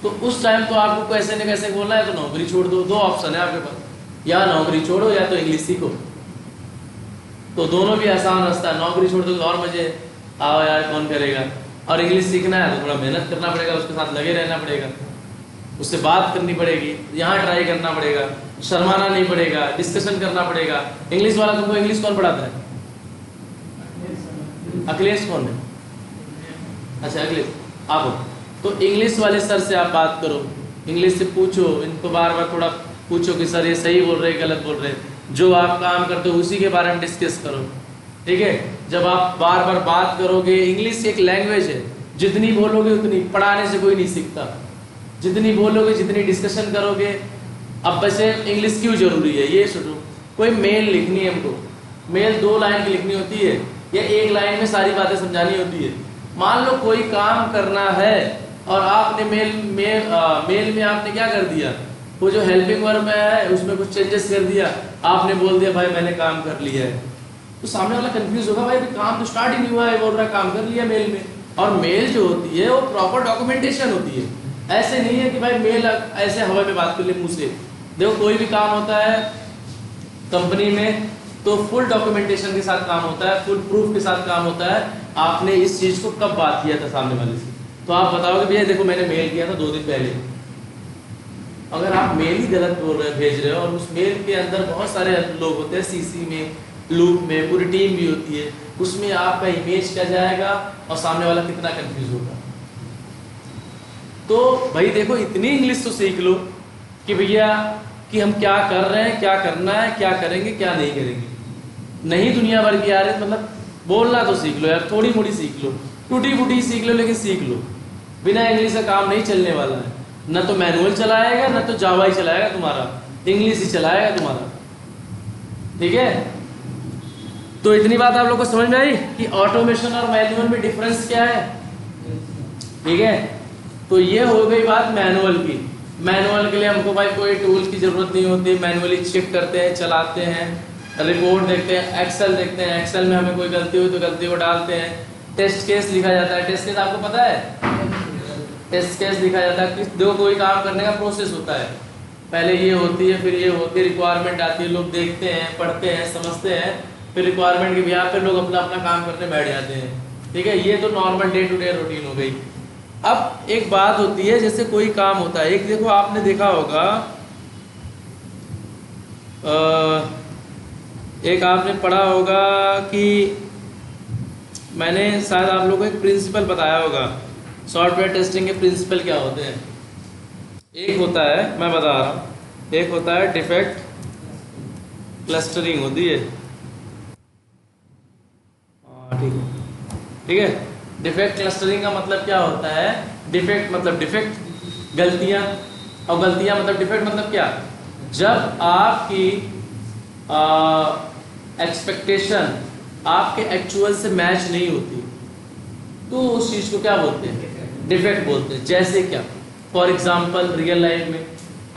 तो उस टाइम तो आपको कैसे न कैसे बोलना है, तो नौकरी छोड़ दो। दो ऑप्शन है आपके पास, या नौकरी छोड़ो या तो इंग्लिश सीखो। तो दोनों भी आसान रास्ता है। नौकरी छोड़ दो तो और मजे, आओ यार कौन करेगा। और इंग्लिश सीखना है तो थोड़ा मेहनत करना पड़ेगा, उसके साथ लगे रहना पड़ेगा, उससे बात करनी पड़ेगी, यहाँ ट्राई करना पड़ेगा, शर्माना नहीं पड़ेगा, डिस्कशन करना पड़ेगा। इंग्लिश वाला तुमको इंग्लिश कौन पढ़ाता है? अखिलेश कौन है? अच्छा अखिलेश, आप हो। तो इंग्लिश वाले सर से आप बात करो, इंग्लिश से पूछो, इनको बार बार थोड़ा पूछो कि सर ये सही बोल रहे गलत बोल रहे, जो आप काम करते हो उसी के बारे में डिस्कस करो। ठीक है, जब आप बार बार बात करोगे, इंग्लिश एक लैंग्वेज है, जितनी बोलोगे उतनी, पढ़ाने से कोई नहीं सीखता। जितनी बोलोगे, जितनी डिस्कशन करोगे। अब वैसे इंग्लिश क्यों जरूरी है ये सोचो। कोई मेल लिखनी है हमको, मेल 2 लाइन की लिखनी होती है या 1 लाइन में सारी बातें समझानी होती है। मान लो कोई काम करना है और आपने मेल में आपने क्या कर दिया, वो जो हेल्पिंग वर्ब है उसमें कुछ चेंजेस कर दिया, आपने बोल दिया भाई मैंने काम कर लिया है, तो सामने वाला कंफ्यूज होगा, भाई काम तो स्टार्ट ही नहीं हुआ है, बोल रहा है काम कर लिया मेल में। और मेल जो होती है वो प्रॉपर डॉक्यूमेंटेशन होती है, ऐसे नहीं है कि भाई मेल ऐसे हवा में बात कर ले मुंह से। देखो कोई भी काम होता है कंपनी में तो फुल डॉक्यूमेंटेशन के साथ काम होता है, फुल प्रूफ के साथ काम होता है। आपने इस चीज को कब बात किया था सामने वाले से, तो आप बताओगे भैया देखो मैंने मेल किया था 2 दिन पहले। अगर आप मेल ही गलत बोल रहे भेज रहे हो और उस मेल के अंदर बहुत सारे लोग होते हैं, सीसी में, लूप में पूरी टीम भी होती है, उसमें आपका इमेज क्या जाएगा और सामने वाला कितना कंफ्यूज होगा। तो भाई देखो इतनी इंग्लिश तो सीख लो कि भैया कि हम क्या कर रहे हैं, क्या करना है, क्या करेंगे, क्या नहीं करेंगे। नहीं दुनिया भर की आ रही, मतलब बोलना तो सीख लो यार, थोड़ी मोड़ी सीख लो, टूटी फूटी सीख लो, लेकिन सीख लो। बिना इंग्लिश का काम नहीं चलने वाला है। न तो मैनुअल चलाएगा, न तो जावा ही चलाएगा तुम्हारा, इंग्लिश ही चलाएगा तुम्हारा। ठीक है, तो इतनी बात आप लोग को समझ में आई कि ऑटोमेशन और मैनुअल में डिफरेंस क्या है। ठीक है, तो ये हो गई बात मैनुअल की। मैनुअल के लिए हमको भाई कोई टूल की जरूरत नहीं होती, मैनुअली चेक करते हैं, चलाते हैं, रिपोर्ट देखते हैं, एक्सेल देखते हैं, एक्सेल में हमें कोई गलती हुई तो गलती को डालते हैं, टेस्ट केस लिखा जाता है। टेस्ट केस आपको पता है, टेस्ट केस लिखा जाता है कि देखो कोई काम करने का प्रोसेस होता है, पहले ये होती है, फिर ये होती है, रिक्वायरमेंट आती है, लोग देखते हैं, पढ़ते हैं, समझते हैं, फिर रिक्वायरमेंट के बिहाफ पे लोग अपना अपना काम करने बैठ जाते हैं। ठीक है, ये तो normal day to day routine हो गई। अब एक बात होती है, जैसे कोई काम होता है, एक देखो आपने देखा होगा, एक आपने पढ़ा होगा कि मैंने शायद आप लोगों को एक प्रिंसिपल बताया होगा, सॉफ्टवेयर टेस्टिंग के प्रिंसिपल क्या होते हैं। एक होता है, मैं बता रहा हूँ, एक होता है डिफेक्ट क्लस्टरिंग होती है। ठीक है, ठीक है। डिफेक्ट क्लस्टरिंग का मतलब क्या होता है, डिफेक्ट मतलब डिफेक्ट, गलतियां, और गलतियां मतलब डिफेक्ट मतलब क्या, जब आपकी एक्सपेक्टेशन आपके एक्चुअल से मैच नहीं होती तो उस चीज को क्या बोलते हैं, डिफेक्ट बोलते हैं। जैसे क्या, फॉर एग्जांपल रियल लाइफ में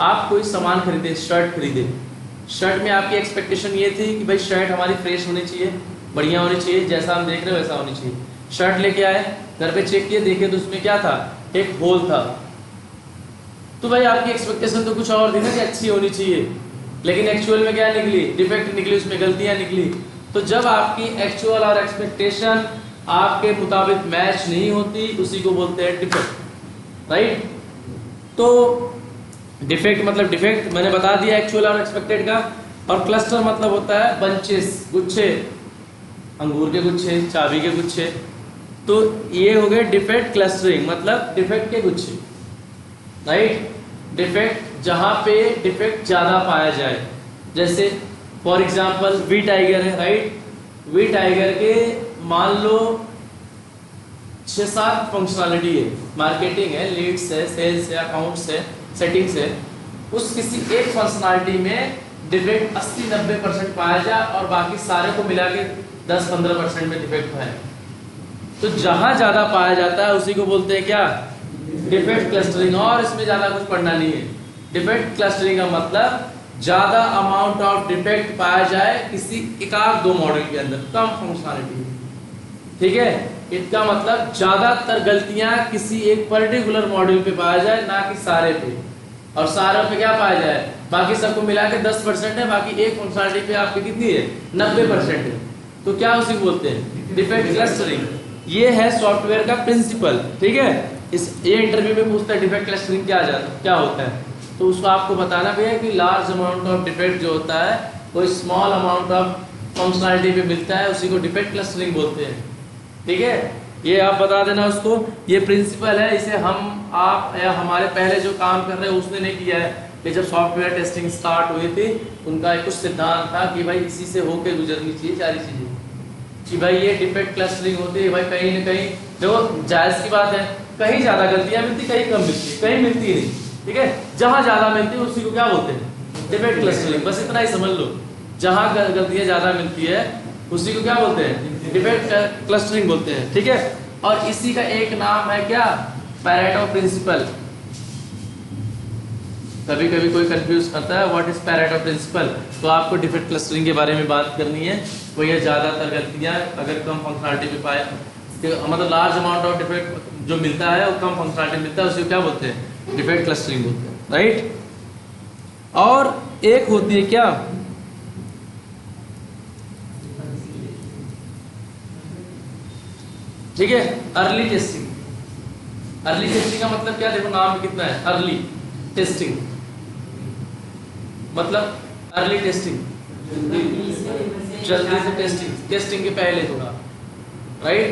आप कोई सामान खरीदे, शर्ट खरीदे, शर्ट में आपकी एक्सपेक्टेशन ये थी कि भाई शर्ट हमारी फ्रेश होनी चाहिए, बढ़िया होनी चाहिए, जैसा हम देख रहे हैं वैसा होनी चाहिए। शर्ट लेके आए, घर पे चेक किए, देखे तो उसमें क्या था, एक होल था। तो भाई आपकी एक्सपेक्टेशन तो कुछ और थी ना कि अच्छी होनी चाहिए, लेकिन एक्चुअल में क्या निकली, डिफेक्ट निकली, उसमें गलतियां निकली। तो जब आपकी एक्चुअल और एक्सपेक्टेशन आपके मुताबिक मैच नहीं होती, उसी को बोलते हैं डिफेक्ट, राइट। तो डिफेक्ट मतलब डिफेक्ट मैंने बता दिया, एक्चुअल और एक्सपेक्टेड का। और क्लस्टर मतलब होता है बंचेस, गुच्छे, अंगूर के गुच्छे, चाबी के गुच्छे। तो ये हो गए डिफेक्ट क्लस्टरिंग, मतलब डिफेक्ट के गुच्छे, राइट। डिफेक्ट जहां पे डिफेक्ट ज्यादा पाया जाए, जैसे फॉर एग्जांपल वी टाइगर है, राइट। वी टाइगर के मान लो 6-7 फंक्शनलिटी है, मार्केटिंग है, लीड्स है, सेल्स है, अकाउंट्स है, सेटिंग्स है। उस किसी एक फंक्शनलिटी में डिफेक्ट 80-90% पाया जाए और बाकी सारे को मिला के 10-15% में डिफेक्ट है। तो जहां ज्यादा पाया जाता है उसी को बोलते हैं क्या, डिफेक्ट क्लस्टरिंग। और इसमें ज्यादा कुछ पढ़ना नहीं है। डिफेक्ट क्लस्टरिंग का मतलब ज्यादा अमाउंट ऑफ डिफेक्ट पाया जाए किसी 1-2 मॉडल के अंदर, कम फंक्शनलिटी, ठीक है। इसका मतलब ज्यादातर गलतियां किसी एक पर्टिकुलर मॉड्यूल पे पाया जाए, ना कि सारे पे। और सारे पे क्या पाया जाए, बाकी सबको मिला के 10% है, बाकी एक फंक्शनलिटी पे आपकी कितनी है 90% है। तो क्या उसी को बोलते हैं डिफेक्ट क्लस्टरिंग। ये है सॉफ्टवेयर का प्रिंसिपल, ठीक है। ये इंटरव्यू में पूछता है डिफेक्ट क्लस्टरिंग क्या होता है, तो उसको आपको बताना भी है कि लार्ज अमाउंट ऑफ डिफेक्ट जो होता है वो स्मॉल अमाउंट ऑफ फंक्शनलिटी पे मिलता है, उसी को डिफेक्ट क्लस्टरिंग बोलते हैं, ठीक है। ये आप बता देना उसको, ये प्रिंसिपल है, इसे हम आप या हमारे पहले जो काम कर रहे हैं उसने नहीं किया है, कि जब सॉफ्टवेयर टेस्टिंग स्टार्ट हुई थी उनका एक कुछ सिद्धांत था कि भाई इसी से होके गुजरनी चाहिए सारी चीज़ें, कि भाई ये डिफेक्ट क्लस्टरिंग होती है। भाई कहीं ना कहीं देखो जायज़ की बात है, कहीं ज़्यादा गलतियाँ मिलती, कहीं कम मिलती, कहीं मिलती नहीं, ठीक है। जहाँ ज़्यादा मिलती है उसी को क्या बोलते हैं डिफेक्ट क्लस्टरिंग, बस इतना ही समझ लो। जहाँ गलतियाँ ज़्यादा मिलती है उसी को क्या बोलते हैं डिफेक्ट क्लस्टरिंग बोलते हैं, ठीक है। और इसी का एक नाम है क्या पैरेटो प्रिंसिपल। कभी कभी कोई कंफ्यूज करता है व्हाट इज पैरेटो प्रिंसिपल, तो आपको डिफेक्ट क्लस्टरिंग के बारे में बात करनी है। वो ये ज़्यादातर गलतियाँ अगर कम फंक्शनलिटी पे पाए, मतलब लार्ज अमाउंट ऑफ डिफेक्ट जो मिलता है वो कम फंक्शनलिटी मिलता है, उसे क्या बोलते हैं डिफेक्ट क्लस्टरिंग बोलते हैं, राइट। और एक होती है क्या ठीक है अर्ली टेस्टिंग। अर्ली टेस्टिंग का मतलब क्या, देखो नाम कितना है अर्ली टेस्टिंग, मतलब अर्ली टेस्टिंग जल्दी से टेस्टिंग के पहले थोड़ा, राइट।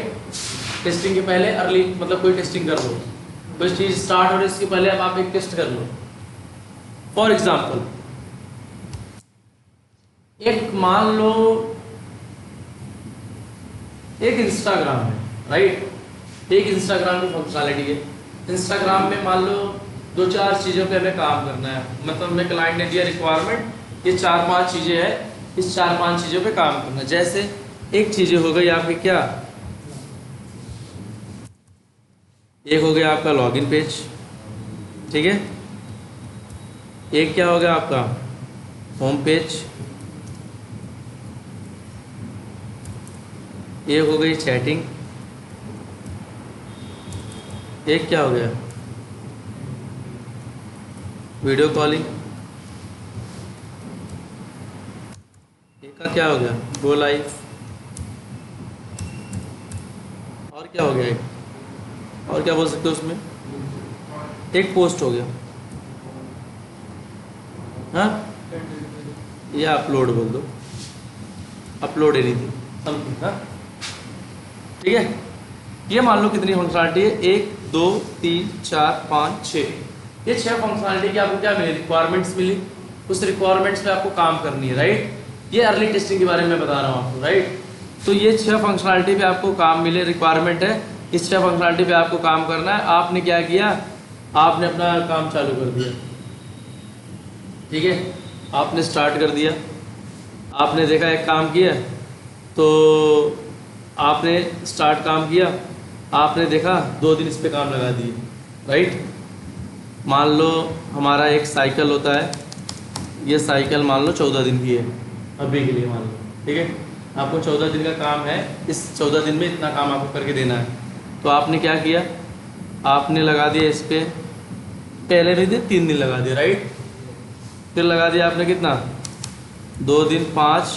टेस्टिंग के पहले अर्ली मतलब कोई टेस्टिंग कर लो, कोई चीज स्टार्ट हो रही है इसके पहले अब आप एक टेस्ट कर लो। फॉर एग्जाम्पल एक मान लो एक इंस्टाग्राम है, राइट। एक इंस्टाग्राम की फंक्शनलिटी है, इंस्टाग्राम में मान लो 2-4 चीज़ों पे हमें काम करना है, मतलब हमें क्लाइंट ने दिया रिक्वायरमेंट, ये 4-5 चीज़ें हैं, इस 4-5 चीज़ों पे काम करना है। जैसे एक चीज़ हो गई आपकी क्या, एक हो गया आपका लॉगिन पेज, ठीक है। एक क्या हो गया आपका होम पेज, एक हो गई चैटिंग, एक क्या हो गया वीडियो कॉलिंग, एक का क्या हो गया गो लाइव, और क्या हो गया एक, और क्या बोल सकते हो उसमें, एक पोस्ट हो गया, हाँ या अपलोड बोल दो, अपलोड एनीथिंग समथिंग, हाँ ठीक है। ये मान लो कितनी फंक्शनलिटी है 1 2 3 4 5 6, ये 6 फंक्शनलिटी की आपको क्या मिली रिक्वायरमेंट्स मिली, उस रिक्वायरमेंट्स पे आपको काम करनी है, राइट। ये अर्ली टेस्टिंग के बारे में बता रहा हूँ आपको, राइट। तो ये 6 फंक्शनलिटी पे आपको काम मिले, रिक्वायरमेंट है, इस 6 फंक्शनलिटी पे आपको काम करना है। आपने क्या किया, आपने अपना काम चालू कर दिया, ठीक है, आपने स्टार्ट कर दिया, आपने देखा एक काम किया, तो आपने स्टार्ट काम किया, आपने देखा 2 दिन इस पे काम लगा दिए, राइट। मान लो हमारा एक साइकिल होता है, ये साइकिल मान लो 14 दिन की है अभी के लिए मान लो, ठीक है। आपको 14 दिन का काम है, इस 14 दिन में इतना काम आपको करके देना है। तो आपने क्या किया, आपने लगा दिया इस पर, पहले भी दिन 3 दिन लगा दिया, राइट। फिर लगा दिया आपने कितना 2 दिन 5,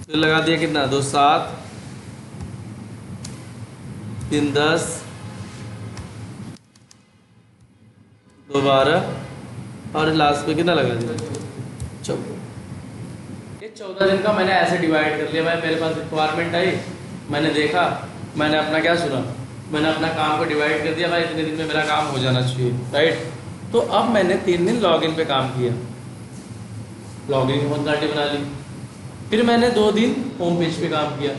फिर लगा दिया कितना 2 7 3 10 2 12 और लास्ट पे कितना लगा दिया 14। ये 14 दिन का मैंने ऐसे डिवाइड कर लिया, भाई मेरे पास रिक्वायरमेंट आई, मैंने देखा, मैंने अपना क्या सुना, मैंने अपना काम को डिवाइड कर दिया, भाई इतने दिन में मेरा काम हो जाना चाहिए, राइट। तो अब मैंने 3 दिन लॉगिन पे काम किया, लॉगिन की फंक्शनलिटी बना ली। फिर मैंने 2 दिन होम पेज पे काम किया,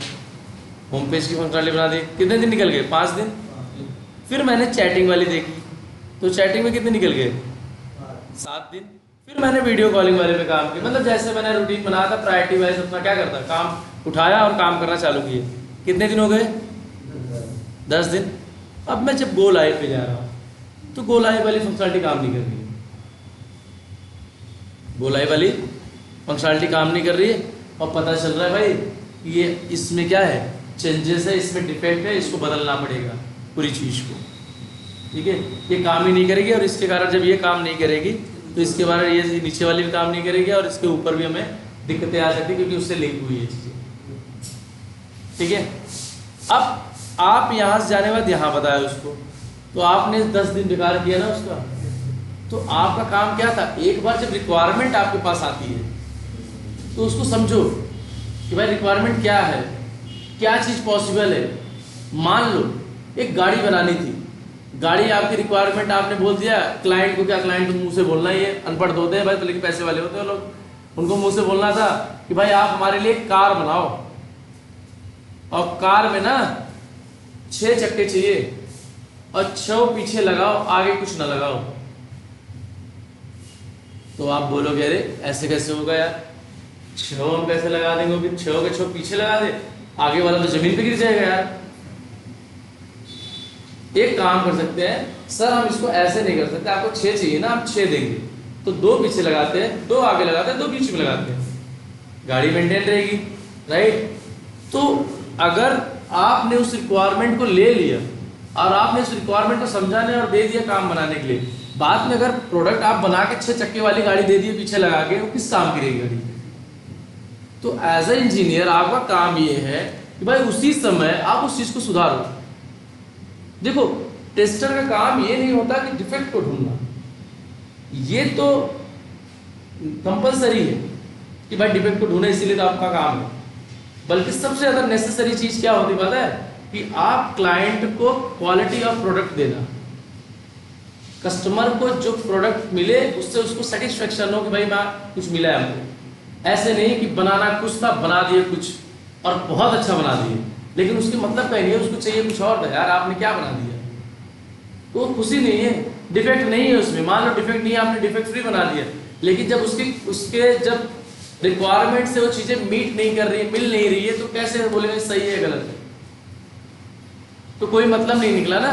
होम पेज की फंक्शनलिटी बना दी। कितने दिन निकल गए 5 दिन। फिर मैंने चैटिंग वाली देखी, तो चैटिंग में कितने निकल गए 7 दिन। फिर मैंने वीडियो कॉलिंग वाले पे काम किया, मतलब जैसे मैंने रूटीन बनाया था प्रायोरिटी वाइज अपना क्या करता, काम उठाया और काम करना चालू किए। कितने दिन हो गए 10 दिन। अब मैं जब गो लाइव पे जा रहा हूँ तो गो लाइव वाली फंक्शनलिटी काम नहीं कर रही है, गो लाइव वाली फंक्शनलिटी काम नहीं कर रही है, और पता चल रहा है भाई ये इसमें क्या है चेंजेस है, इसमें डिफेक्ट है, इसको बदलना पड़ेगा पूरी चीज़ को, ठीक है। ये काम ही नहीं करेगी और इसके कारण जब ये काम नहीं करेगी तो इसके बाद ये नीचे वाली भी काम नहीं करेगी और इसके ऊपर भी हमें दिक्कतें आ सकती है क्योंकि उससे लिंक हुई है चीज़ें, ठीक है। अब आप यहाँ से जाने के बाद यहाँ बताया उसको, तो आपने 10 दिन बेकार किया ना उसका। तो आपका काम क्या था, एक बार जब रिक्वायरमेंट आपके पास आती है तो उसको समझो कि भाई रिक्वायरमेंट क्या है, क्या चीज़ पॉसिबल है। मान लो एक गाड़ी बनानी थी, गाड़ी आपकी रिक्वायरमेंट आपने बोल दिया क्लाइंट को, क्या क्लाइंट को मुंह से बोलना ही है, अनपढ़ तो होते हैं भाई तो लेकिन पैसे वाले होते हैं लोग, उनको मुंह से बोलना था कि भाई आप हमारे लिए कार बनाओ और कार में ना 6 चक्के चाहिए और 6 पीछे लगाओ, आगे कुछ ना लगाओ। तो आप बोलोगे अरे ऐसे कैसे होगा यार, 6 हम कैसे लगा देंगे, कि 6 के 6 पीछे लगा दे, आगे वाला तो जमीन पे गिर जाएगा यार। एक काम कर सकते हैं सर, हम इसको ऐसे नहीं कर सकते, आपको 6 चाहिए ना, हम 6 देंगे, तो 2 पीछे लगाते हैं, 2 आगे लगाते हैं, 2 बीच में लगाते हैं, गाड़ी मेंटेन रहेगी, राइट। तो अगर आपने उस रिक्वायरमेंट को ले लिया और आपने उस रिक्वायरमेंट को समझाने और दे दिया काम बनाने के लिए, बाद में अगर प्रोडक्ट आप बना के 6 चक्के वाली गाड़ी दे दिए पीछे लगा के, वो किस काम की रहेगी गाड़ी। तो एज ए इंजीनियर आपका काम ये है कि भाई उसी समय आप उस चीज को सुधारो। देखो टेस्टर का काम ये नहीं होता कि डिफेक्ट को ढूंढना, ये तो कंपलसरी है कि भाई डिफेक्ट को ढूंढे, इसीलिए तो आपका काम है। बल्कि सबसे ज्यादा नेसेसरी चीज क्या होती पता है, कि आप क्लाइंट को क्वालिटी ऑफ प्रोडक्ट देना, कस्टमर को जो प्रोडक्ट मिले उससे उसको सेटिस्फेक्शन हो कि भाई मैं कुछ मिला है हमको। ऐसे नहीं कि बनाना कुछ था, बना दिए कुछ और बहुत अच्छा बना दिए, लेकिन उसके मतलब कहीं नहीं है, उसको चाहिए कुछ और था यार, आपने क्या बना दिया, तो खुशी नहीं है, डिफेक्ट नहीं है उसमें। मान लो डिफेक्ट नहीं है, आपने डिफेक्ट फ्री बना दिया, लेकिन जब उसके जब रिक्वायरमेंट से वो चीजें मीट नहीं कर रही, मिल नहीं रही है, तो कैसे बोलेंगे सही है गलत है, तो कोई मतलब नहीं निकला ना।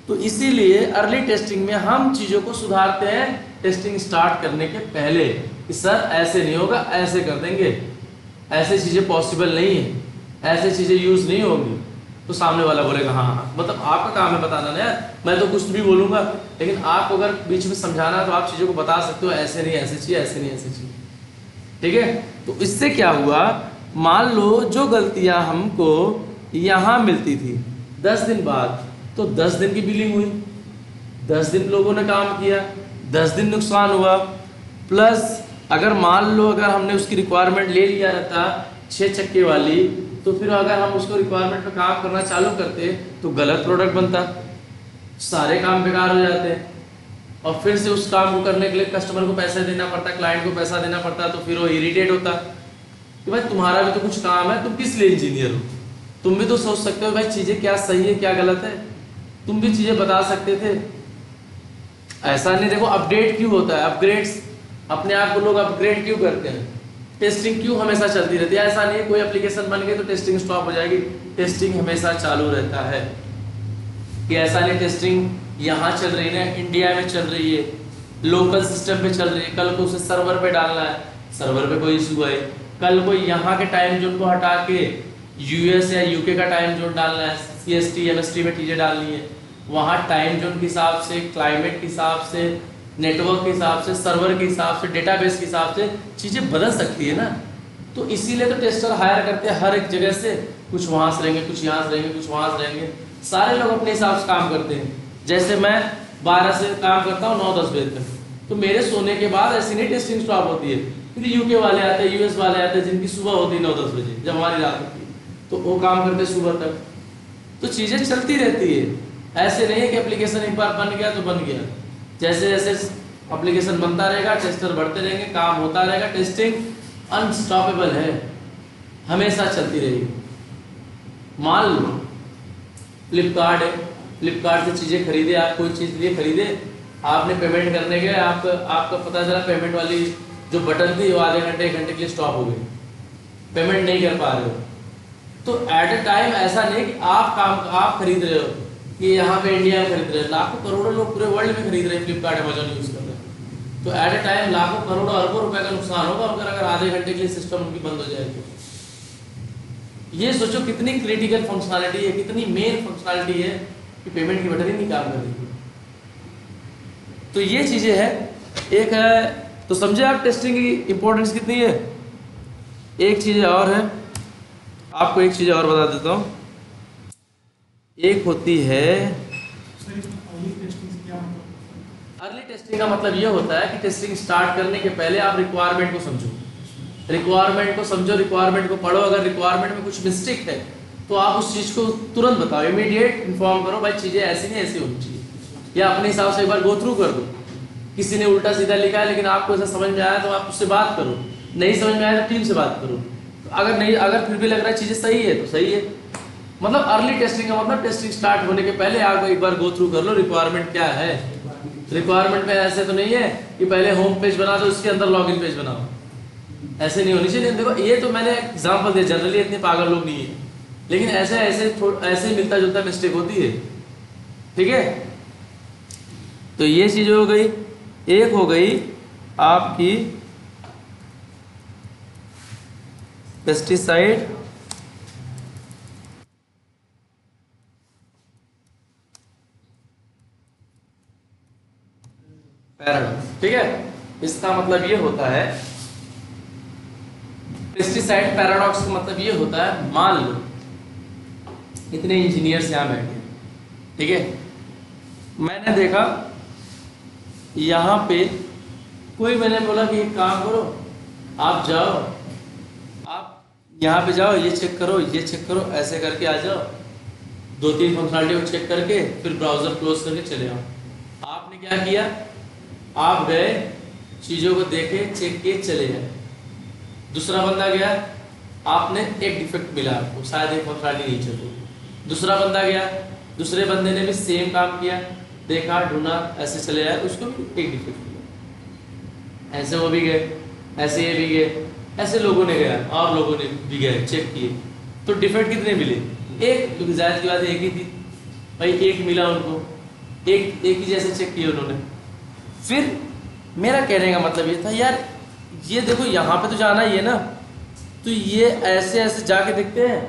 तो इसीलिए अर्ली टेस्टिंग में हम चीजों को सुधारते हैं टेस्टिंग स्टार्ट करने के पहले, कि सर ऐसे नहीं होगा, ऐसे कर देंगे, ऐसे चीजें पॉसिबल नहीं है, ऐसे चीजें यूज नहीं होंगी। तो सामने वाला बोलेगा हाँ, मतलब आपका काम है बताना ना यार, मैं तो कुछ भी बोलूंगा, लेकिन आपको अगर बीच में समझाना तो आप चीजों को बता सकते हो, ऐसे नहीं ऐसे चाहिए, ऐसे नहीं ऐसे चाहिए, ठीक है। तो इससे क्या हुआ, मान लो जो गलतियां हमको यहाँ मिलती थी 10 दिन बाद, तो 10 दिन की बिलिंग हुई, 10 दिन लोगों ने काम किया, 10 दिन नुकसान हुआ। प्लस अगर मान लो अगर हमने उसकी रिक्वायरमेंट ले लिया रहता 6 चक्के वाली, तो फिर अगर हम उसको रिक्वायरमेंट पे काम करना चालू करते तो गलत प्रोडक्ट बनता, सारे काम बेकार हो जाते, और फिर से उस काम को करने के लिए कस्टमर को पैसा देना पड़ता, क्लाइंट को पैसा देना पड़ता, तो फिर वो इरिटेट होता कि भाई तुम्हारा भी तो कुछ काम है, तुम किस लिए इंजीनियर हो, तुम भी तो सोच सकते हो भाई चीज़ें क्या सही है क्या गलत है, तुम भी चीज़ें बता सकते थे। ऐसा नहीं, देखो अपडेट क्यों होता है, अपग्रेड्स, अपने आप को लोग अपग्रेड क्यों करते हैं, टेस्टिंग क्यों हमेशा चलती रहती है। ऐसा नहीं है कोई एप्लीकेशन बन गई तो टेस्टिंग स्टॉप हो जाएगी, टेस्टिंग हमेशा चालू रहता है। कि ऐसा नहीं टेस्टिंग यहाँ चल रही है ना, इंडिया में चल रही है, लोकल सिस्टम पे चल रही है, कल को उसे सर्वर पे डालना है, सर्वर पे कोई इशू है, कल को यहाँ के टाइम जोन को हटा के यूएस या यूके का टाइम जोन डालना है, सीएसटी एमएसटी में चीज़ें डालनी है, वहाँ टाइम जोन के हिसाब से, क्लाइमेट के हिसाब से, नेटवर्क के हिसाब से, सर्वर के हिसाब से, डेटाबेस के हिसाब से चीज़ें बदल सकती है ना। तो इसीलिए तो टेस्टर हायर करते हैं हर एक जगह से, कुछ वहाँ से रहेंगे, कुछ यहाँ से रहेंगे, कुछ वहाँ से रहेंगे, सारे लोग अपने हिसाब से काम करते हैं। जैसे मैं 12 से काम करता हूँ 9-10 बजे तक, तो मेरे सोने के बाद ऐसी नहीं टेस्टिंग स्टॉप होती है, फिर यूके वाले आते हैं, यूएस वाले आते हैं, जिनकी सुबह होती है 9-10 बजे, जब हमारी रात होती है, तो वो काम करते सुबह तक। तो चीज़ें चलती रहती है, ऐसे नहीं है कि एप्लीकेशन एक बार बन गया तो बन गया, जैसे जैसे एप्लीकेशन बनता रहेगा, टेस्टर बढ़ते रहेंगे, काम होता रहेगा, टेस्टिंग अनस्टॉपेबल है, हमेशा चलती रहेगी। मान लो फ्लिपकार्ट है, फ्लिपकार्ट से चीज़ें खरीदे, आप कोई चीज़ लिए खरीदे, आपने पेमेंट करने गए, आपका पता चला पेमेंट वाली जो बटन थी वो आधे घंटे 1 घंटे के लिए स्टॉप हो गई, पेमेंट नहीं कर पा रहे हो। तो एट ए टाइम ऐसा नहीं कि आप खरीद रहे हो कि यहाँ पे इंडिया में खरीद रहे हैं, लाखों करोड़ों लोग पूरे वर्ल्ड में खरीद रहे हैं, फ्लिपकार्ट अमेजोन यूज़ कर रहे हैं, तो एट ए टाइम लाखों करोड़ों अरबों रुपए का नुकसान होगा अगर आधे घंटे के लिए सिस्टम उनकी बंद हो जाए ये सोचो कितनी क्रिटिकल फंक्शनैलिटी है, कितनी मेन फंक्शनैलिटी है कि पेमेंट की बटन ही नहीं काम कर रही है। तो ये चीजें है, एक है, तो समझे आप टेस्टिंग की इंपॉर्टेंस कितनी है। एक चीज और है, आपको एक चीज और बता देता हूँ। एक होती है अर्ली टेस्टिंग का मतलब ये होता है कि टेस्टिंग स्टार्ट करने के पहले आप रिक्वायरमेंट को समझो, रिक्वायरमेंट को पढ़ो। अगर रिक्वायरमेंट में कुछ मिस्टेक है तो आप उस चीज को तुरंत बताओ, इमीडिएट इन्फॉर्म करो, भाई चीजें ऐसी नहीं ऐसी होनी चाहिए, या अपने हिसाब से एक बार गो थ्रू कर दो। किसी ने उल्टा सीधा लिखा है लेकिन आपको ऐसा समझ में आया तो आप उससे बात करो, नहीं समझ में आया तो टीम से बात करो। तो अगर फिर भी लग रहा है चीजें सही है तो सही है। मतलब अर्ली टेस्टिंग का मतलब टेस्टिंग स्टार्ट होने के पहले आप एक बार गो थ्रू कर लो रिक्वायरमेंट क्या है। रिक्वायरमेंट में ऐसे तो नहीं है कि पहले होम पेज बना दो उसके अंदर लॉगिन पेज बनाओ, ऐसे नहीं होनी चाहिए। देखो ये तो मैंने एग्जांपल दिया, जनरली इतने पागल लोग नहीं है, लेकिन ऐसे मिलता जुलता मिस्टेक होती है, ठीक है। तो ये चीज हो गई। एक हो गई आपकी पेस्टिसाइड पैराडॉक्स, ठीक है। इसका मतलब ये होता है, पेस्टिसाइड पैराडॉक्स का मतलब ये होता है, मान लो इतने इंजीनियर्स यहाँ बैठे, ठीक है, मैंने देखा यहाँ पे कोई, मैंने बोला कि एक काम करो, आप जाओ, आप यहाँ पे जाओ, ये चेक करो, ये चेक करो, ऐसे करके आ जाओ, 2-3 फंक्शनलिटी को चेक करके फिर ब्राउजर क्लोज करके चले आओ। आपने क्या किया, आप गए, चीज़ों को देखे, चेक किए, चले गए। दूसरा बंदा गया, आपने एक डिफेक्ट मिला आपको, शायद एक फंक्शनलिटी नहीं चल रही। दूसरा बंदा गया, दूसरे बंदे ने भी सेम काम किया, देखा, ढूंढा, ऐसे चले आए, उसको भी एक डिफेक्ट मिला। ऐसे वो भी गए, ऐसे ये भी गए, ऐसे लोगों ने गया और लोगों ने भी गए, चेक किए, तो डिफेक्ट कितने मिले, एक, क्योंकि जाहिर की बात है एक ही थी, भाई एक मिला उनको, एक ही जैसे चेक किए उन्होंने। फिर मेरा कहने का मतलब ये था, यार ये देखो यहाँ पे तो जाना ही है ना, तो ये ऐसे ऐसे जाके देखते हैं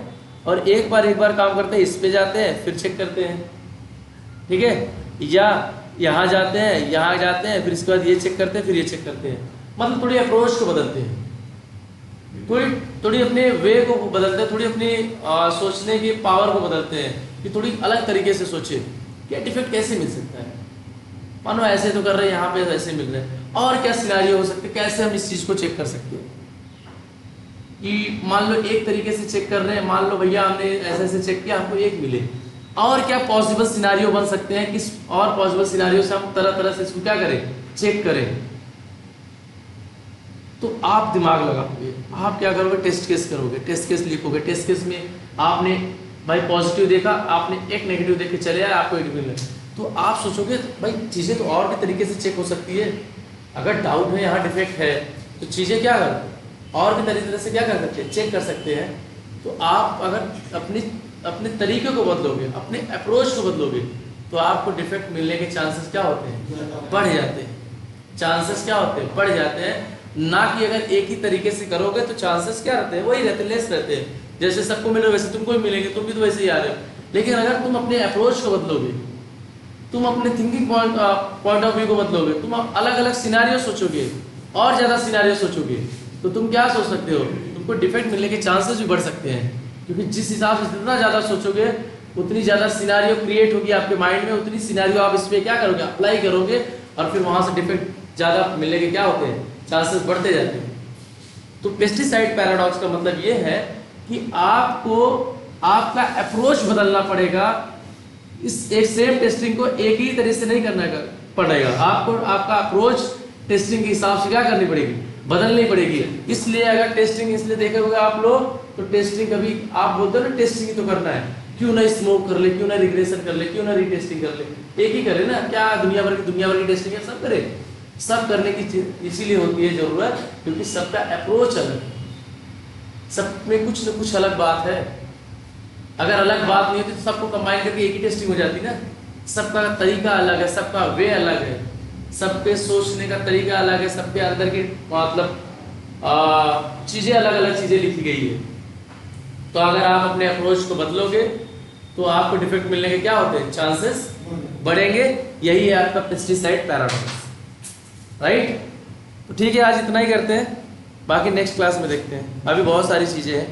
और एक बार काम करते हैं, इस पे जाते हैं फिर चेक करते हैं, ठीक है, या यहाँ जाते हैं फिर इसके बाद ये चेक करते हैं फिर ये चेक करते हैं। मतलब थोड़ी अप्रोच को बदलते हैं, थोड़ी अपने वे को बदलते हैं, थोड़ी अपनी सोचने की पावर को बदलते हैं कि थोड़ी अलग तरीके से सोचे कि डिफेक्ट कैसे मिल सकता है। मानो ऐसे तो कर रहे हैं, यहाँ पे ऐसे मिल रहे हैं, और क्या सिनेरियो हो सकते हैं, कैसे हम इस चीज़ को चेक कर सकते हैं कि मान लो एक तरीके से चेक कर रहे हैं, मान लो भैया हमने ऐसे ऐसे चेक किया, हमको एक मिले, और क्या पॉसिबल सिनेरियो बन सकते हैं, किस और पॉसिबल सिनेरियो से हम तरह तरह से इसको क्या करें, चेक करें। तो आप दिमाग लगाओगे, आप क्या करोगे, टेस्ट केस करोगे, टेस्ट केस लिखोगे, टेस्ट केस में आपने भाई पॉजिटिव देखा, आपने एक नेगेटिव देख के चले आए, आपको एक मिला, तो आप सोचोगे भाई चीज़ें तो और भी तरीके से चेक हो सकती है। अगर डाउट है, यहाँ डिफेक्ट है, तो चीज़ें क्या करते हैं, और भी तरह से क्या कर सकते हैं, चेक कर सकते हैं। तो आप अगर अपने तरीके को बदलोगे, अपने अप्रोच को बदलोगे, तो आपको डिफेक्ट मिलने के चांसेस क्या होते हैं, बढ़ जाते हैं। चांसेस क्या होते हैं, बढ़ जाते हैं। ना कि अगर एक ही तरीके से करोगे तो चांसेस क्या रहते हैं, वही रहते, लेस रहते हैं। जैसे सबको मिले वैसे तुमको भी मिलेंगे, तुम भी तो वैसे ही आ रहे हो। लेकिन अगर तुम अपने अप्रोच को बदलोगे, तुम अपने थिंकिंग पॉइंट ऑफ व्यू को बदलोगे, तुम अलग अलग सिनेरियो सोचोगे, और ज़्यादा सिनेरियो सोचोगे, तो तुम क्या सोच सकते हो, तुमको डिफेक्ट मिलने के चांसेस भी बढ़ सकते हैं। क्योंकि जिस हिसाब से जितना ज़्यादा सोचोगे, उतनी ज़्यादा सिनेरियो क्रिएट होगी आपके माइंड में, उतनी सिनेरियो आप इस पर क्या करोगे, अप्लाई करोगे, और फिर वहाँ से डिफेक्ट ज़्यादा मिलने के क्या होते हैं, चांसेस बढ़ते जाते हैं। तो पेस्टिसाइड पैराडॉक्स का मतलब ये है कि आपको आपका अप्रोच बदलना पड़ेगा। इस एक सेम टेस्टिंग को एक ही तरह से नहीं करना पड़ेगा, आपको आपका अप्रोच टेस्टिंग के हिसाब से क्या करनी पड़ेगी, बदलनी पड़ेगी। इसलिए अगर टेस्टिंग इसलिए देखे होगा आप लोग, तो टेस्टिंग कभी आप बोलते हो ना टेस्टिंग ही तो करना है, क्यों ना स्मोक कर ले, क्यों ना रिग्रेशन कर ले, क्यों ना रीटेस्टिंग कर ले, एक ही करे ना, क्या दुनिया भर की टेस्टिंग है, सब करे। सब करने की चीज इसीलिए होती है जरूरत, क्योंकि सबका अप्रोच अलग, सब में कुछ न कुछ अलग बात है। अगर अलग बात नहीं होती तो सबको कंबाइन करके एक ही टेस्टिंग हो जाती ना। सबका तरीका अलग है, सबका वे अलग है, सबके सोचने का तरीका अलग है, सबके अंदर की मतलब चीजें अलग अलग चीजें लिखी गई है। तो अगर आप अपने अप्रोच को बदलोगे तो आपको डिफेक्ट मिलने के क्या होते हैं, चांसेस बढ़ेंगे। यही है आपका पेस्टिसाइड पैराडॉक्स, राइट। तो ठीक है, आज इतना ही करते हैं, बाकी नेक्स्ट क्लास में देखते हैं। अभी बहुत सारी चीज़ें हैं।